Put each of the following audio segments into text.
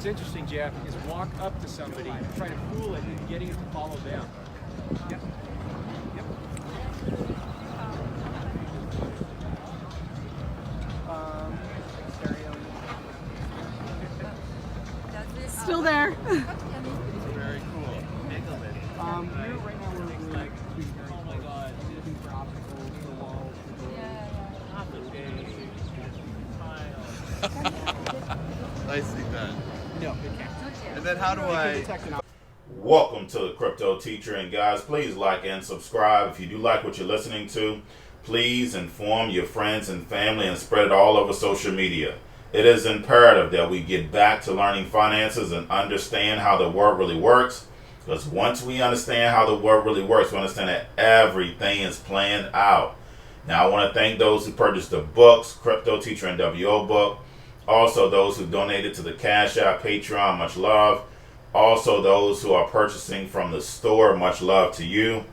what's interesting, Jeff, is walk up to somebody, try to fool it, and getting it to follow them. Yep. Yep. Still there. Very cool. Here right now we're like, oh my god, looking for obstacles, for walls, for doors. Nicely done. No, it can't. And then how do I... Welcome to the Crypto Teacher, and guys, please like and subscribe. If you do like what you're listening to, please inform your friends and family and spread it all over social media. It is imperative that we get back to learning finances and understand how the world really works, because once we understand how the world really works, we understand that everything is planned out. Now, I want to thank those who purchased the books, Cryptoteacher and WO book, also those who donated to the Cash App, Patreon, much love. Also, those who are purchasing from the store, much love to you.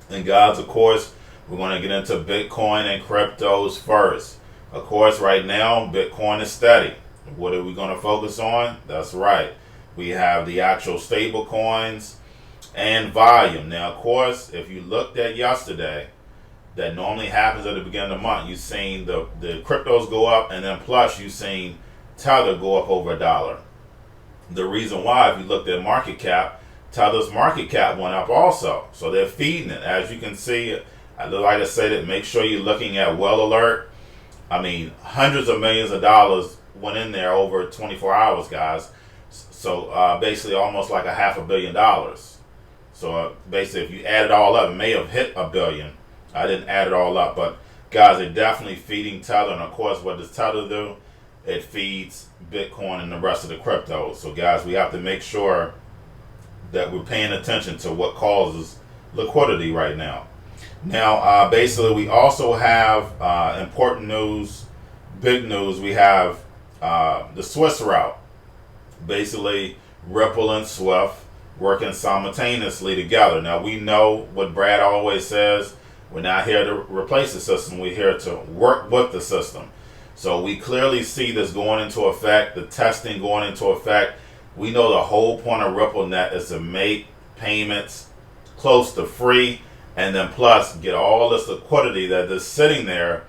And guys, of course, we're going to get into Bitcoin and cryptos first. Of course, right now, Bitcoin is steady. What are we going to focus on? That's right. We have the actual stable coins and volume. Now, of course, if you looked at yesterday, that normally happens at the beginning of the month. You've seen the cryptos go up, and then plus you've seen Tether go up over $1. The reason why, if you looked at market cap, Tether's market cap went up also. So they're feeding it. As you can see, like I said, make sure you're looking at Well Alert. I mean, hundreds of millions of dollars went in there over 24 hours, guys. So basically almost like $500 million. So basically, if you add it all up, it may have hit $1 billion. I didn't add it all up, but guys, they're definitely feeding Tether. And of course, what does Tether do? It feeds Bitcoin and the rest of the cryptos. So guys, we have to make sure that we're paying attention to what causes liquidity right now. Now, basically, we also have important news, big news. We have the Swiss route. Basically, Ripple and Swift working simultaneously together. Now, we know what Brad always says. We're not here to replace the system. We're here to work with the system. So we clearly see this going into effect, the testing going into effect. We know the whole point of RippleNet is to make payments close to free, and then plus get all this liquidity that is sitting there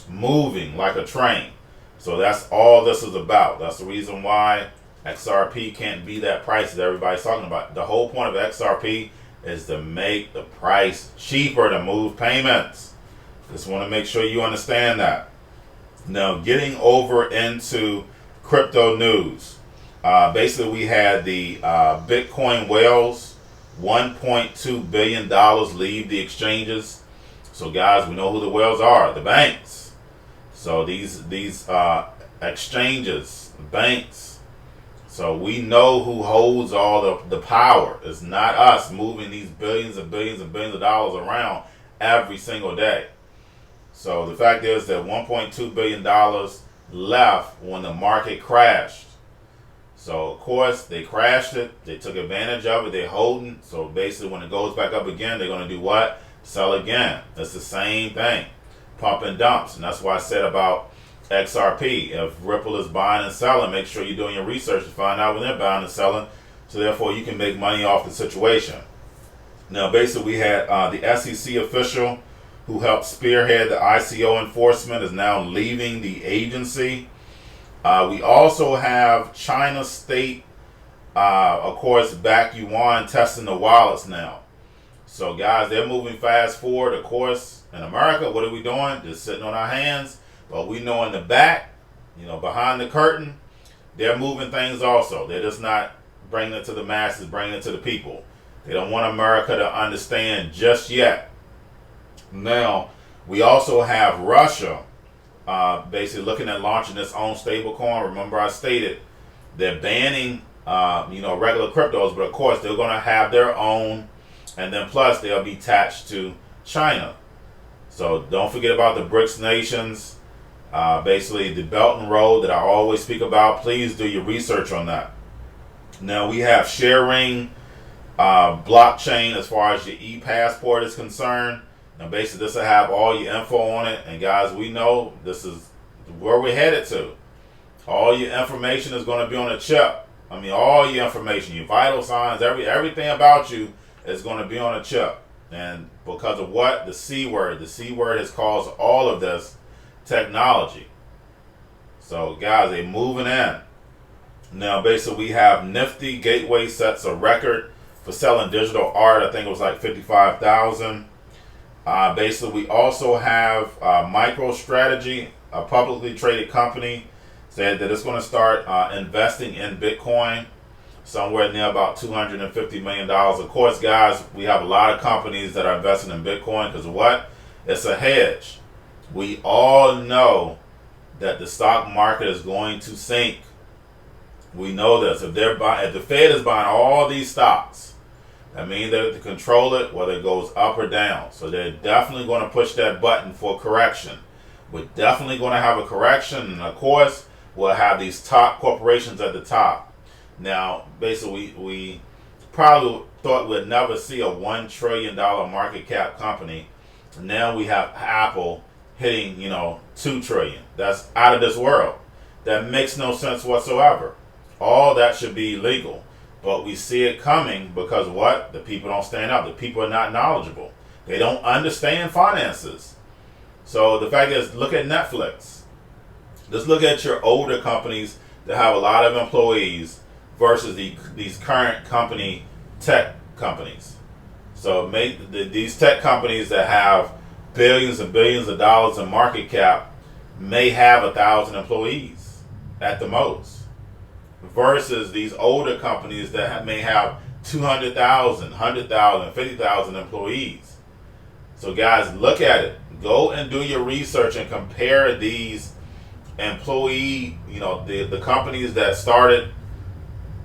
moving like a train. So that's all this is about. That's the reason why XRP can't be that price that everybody's talking about. The whole point of XRP is to make the price cheaper to move payments. Just want to make sure you understand that. Now, getting over into crypto news. Basically, we had the Bitcoin whales, $1.2 billion leave the exchanges. So guys, we know who the whales are, the banks. So these exchanges, banks. So we know who holds all the power. It's not us moving these billions and billions and billions of dollars around every single day. So the fact is that $1.2 billion left when the market crashed. So, of course, they crashed it. They took advantage of it. They're holding. So, basically, when it goes back up again, they're going to do what? Sell again. It's the same thing. Pump and dumps. And that's why I said about XRP. If Ripple is buying and selling, make sure you're doing your research to find out when they're buying and selling. So, therefore, you can make money off the situation. Now, basically, we had the SEC official who helped spearhead the ICO enforcement is now leaving the agency. We also have China State, of course, back yuan testing the wallets now. So, guys, they're moving fast forward. Of course, in America, what are we doing? Just sitting on our hands. But we know in the back, behind the curtain, they're moving things also. They're just not bringing it to the masses, bringing it to the people. They don't want America to understand just yet. Now, we also have Russia. Basically looking at launching its own stable coin. Remember I stated they're banning regular cryptos, but of course they're going to have their own, and then plus they'll be attached to China. So don't forget about the BRICS nations, basically the Belt and Road that I always speak about. Please do your research on that. Now we have sharing blockchain as far as your e-passport is concerned. And basically this will have all your info on it. And guys, we know this is where we're headed to. All your information is going to be on a chip. I mean, all your information, your vital signs, everything about you is going to be on a chip. And because of what? The C word. The C word has caused all of this technology. So guys, they're moving in. Now basically we have Nifty Gateway sets a record for selling digital art. I think it was like 55,000. Basically we also have MicroStrategy, a publicly traded company, said that it's going to start investing in Bitcoin, somewhere near about $250 million. Of course, guys, we have a lot of companies that are investing in Bitcoin because what? It's a hedge. We all know that the stock market is going to sink. We know this. If the Fed is buying all these stocks, that means they have to control it whether it goes up or down. So they're definitely going to push that button for correction. We're definitely going to have a correction, and of course, we'll have these top corporations at the top. Now, basically, we probably thought we'd never see a $1 trillion market cap company. Now we have Apple hitting, $2 trillion. That's out of this world. That makes no sense whatsoever. All that should be illegal. But we see it coming because what? The people don't stand up. The people are not knowledgeable. They don't understand finances. So the fact is, look at Netflix. Let's look at your older companies that have a lot of employees versus these current tech companies. So these tech companies that have billions and billions of dollars in market cap may have 1,000 employees at the most, versus these older companies that may have 200,000, 100,000, 50,000 employees. So guys, look at it. Go and do your research and compare these employee, the companies that started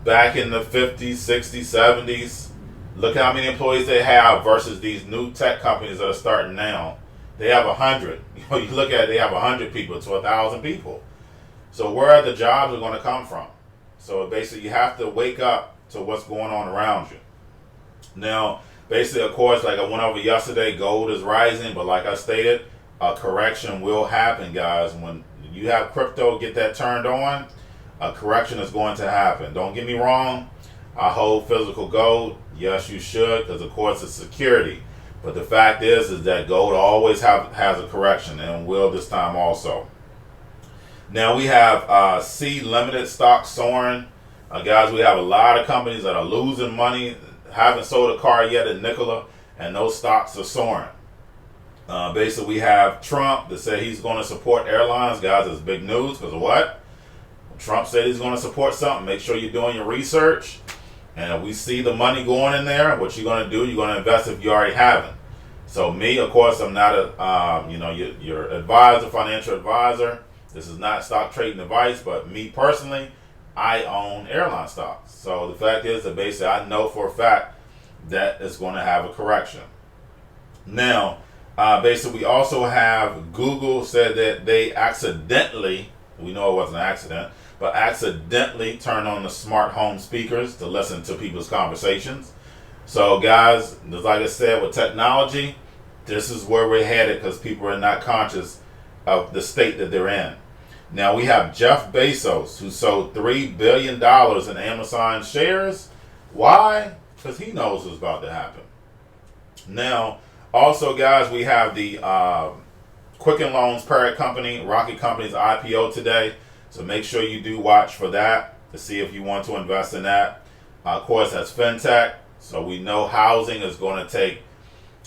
back in the 50s, 60s, 70s. Look how many employees they have versus these new tech companies that are starting now. They have 100. You look at it, they have 100 people to 1,000 people. So where are the jobs are going to come from? So basically you have to wake up to what's going on around you. Now, basically, of course, like I went over yesterday, gold is rising, but like I stated, a correction will happen, guys. When you have crypto, get that turned on, a correction is going to happen. Don't get me wrong, I hold physical gold. Yes, you should, because of course it's security. But the fact is that gold always has a correction, and will this time also. Now we have C Limited stock soaring. Guys, we have a lot of companies that are losing money, haven't sold a car yet in Nikola, and those stocks are soaring. Basically, we have Trump that said he's going to support airlines. Guys, it's big news because of what? Trump said he's going to support something. Make sure you're doing your research. And if we see the money going in there, what you're going to do, you're going to invest if you already haven't. So me, of course, I'm not your advisor, financial advisor. This is not stock trading advice, but me personally, I own airline stocks. So the fact is that basically I know for a fact that it's going to have a correction. Now, basically we also have Google said that they accidentally, we know it wasn't an accident, but accidentally turned on the smart home speakers to listen to people's conversations. So guys, just like I said, with technology, this is where we're headed because people are not conscious of the state that they're in. Now we have Jeff Bezos, who sold $3 billion in Amazon shares. Why? Because he knows what's about to happen. Now, also guys, we have the Quicken Loans parent company, Rocket Company's IPO today. So make sure you do watch for that to see if you want to invest in that. Of course, that's fintech. So we know housing is going to take,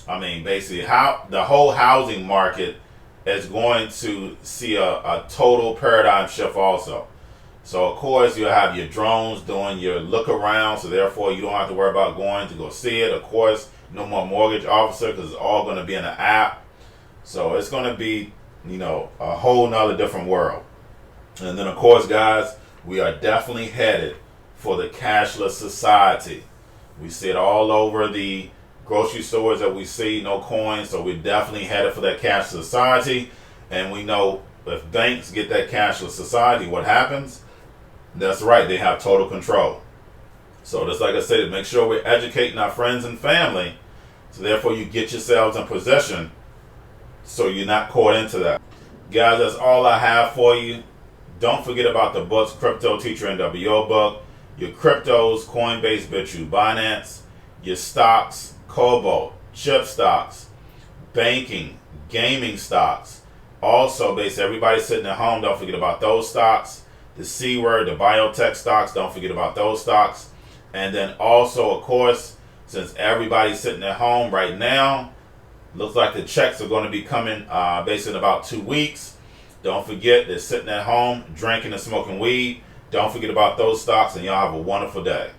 basically how the whole housing market is going to see a total paradigm shift also. So of course you'll have your drones doing your look around, so therefore you don't have to worry about going to go see it. Of course, no more mortgage officer because it's all going to be in an app. So it's going to be, a whole nother different world. And then of course, guys, we are definitely headed for the cashless society. We see it all over the grocery stores that we see, no coins. So we're definitely headed for that cashless society. And we know if banks get that cashless society, what happens? That's right, they have total control. So just like I said, make sure we're educating our friends and family. So therefore you get yourselves in position so you're not caught into that. Guys, that's all I have for you. Don't forget about the books, Cryptoteacher NWO book. your cryptos, Coinbase, Bitrue, Binance, your stocks, Cobalt, chip stocks, banking, gaming stocks. Also, basically, everybody sitting at home, don't forget about those stocks. The C word, the biotech stocks, don't forget about those stocks. And then also, of course, since everybody's sitting at home right now, looks like the checks are going to be coming basically in about 2 weeks. Don't forget, they're sitting at home, drinking and smoking weed. Don't forget about those stocks, and y'all have a wonderful day.